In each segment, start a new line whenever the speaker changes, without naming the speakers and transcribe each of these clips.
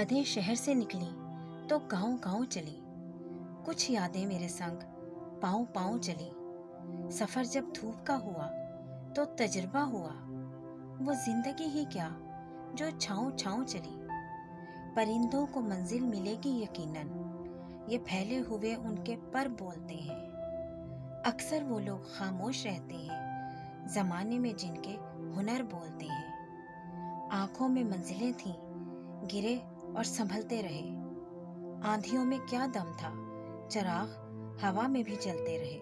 यादें शहर से निकली तो गांव गांव चली, कुछ यादें मेरे संग पाँव पाँव चली। सफर जब धूप का हुआ तो तजुर्बा हुआ, वो जिंदगी ही क्या जो छाँव छाँव चली। परिंदों को मंजिल मिलेगी यकीनन, ये फैले हुए उनके पर बोलते हैं। अक्सर वो लोग खामोश रहते हैं जमाने में जिनके हुनर बोलते हैं। आंखों में मंजिलें थीं, गिरे और संभलते रहे। आंधियों में क्या दम था, चिराग हवा में भी जलते रहे।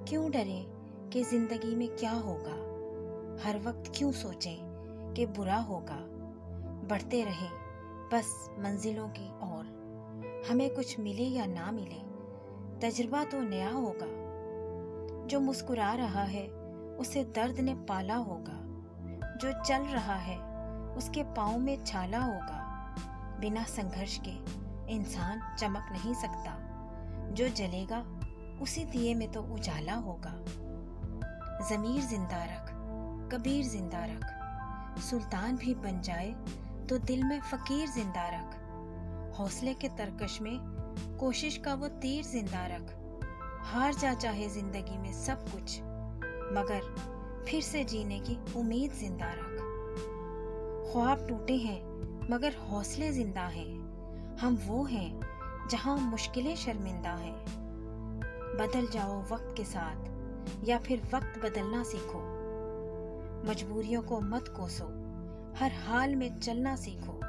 क्यों डरे कि जिंदगी में क्या होगा, हर वक्त क्यों सोचें कि बुरा होगा। बढ़ते रहे बस मंजिलों की ओर, हमें कुछ मिले या ना मिले तजुर्बा तो नया होगा। जो मुस्कुरा रहा है उसे दर्द ने पाला होगा, जो चल रहा है उसके पाँव में छाला होगा। बिना संघर्ष के इंसान चमक नहीं सकता, जो जलेगा उसी दिए में तो उजाला होगा। ज़मीर जिंदा रख, कबीर जिंदा रख, सुल्तान भी बन जाए तो दिल में फकीर जिंदा रख। हौसले के तरकश में कोशिश का वो तीर जिंदा रख। हार जा चाहे जिंदगी में सब कुछ, मगर फिर से जीने की उम्मीद जिंदा रख। ख्वाब टूटे हैं मगर हौसले जिंदा हैं, हम वो हैं जहां मुश्किलें शर्मिंदा हैं। बदल जाओ वक्त के साथ या फिर वक्त बदलना सीखो। मजबूरियों को मत कोसो, हर हाल में चलना सीखो।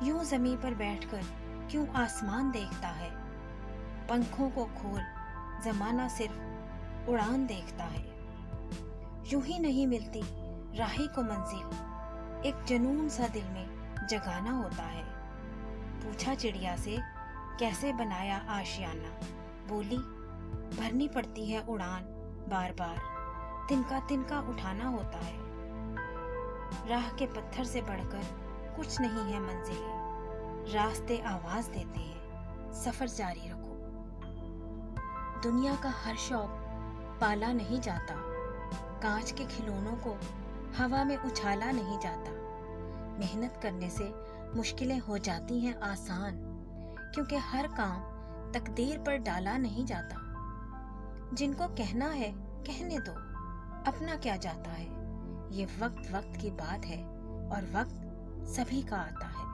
यूं जमीन पर बैठकर क्यों आसमान देखता है, पंखों को खोल जमाना सिर्फ उड़ान देखता है। यूं ही नहीं मिलती राही को मंजिल, एक जुनून सा दिल में जगाना होता है। पूछा चिड़िया से कैसे बनाया आशियाना, बोली भरनी पड़ती है उड़ान बार बार, तिनका तिनका उठाना होता है। राह के पत्थर से बढ़कर कुछ नहीं है मंजिलें, रास्ते आवाज देते हैं, सफर जारी रखो। दुनिया का हर शौक पाला नहीं जाता, कांच के खिलौनों को हवा में उछाला नहीं जाता। मेहनत करने से मुश्किलें हो जाती हैं आसान, क्योंकि हर काम तकदीर पर डाला नहीं जाता। जिनको कहना है कहने दो, अपना क्या जाता है। ये वक्त वक्त की बात है और वक्त सभी का आता है।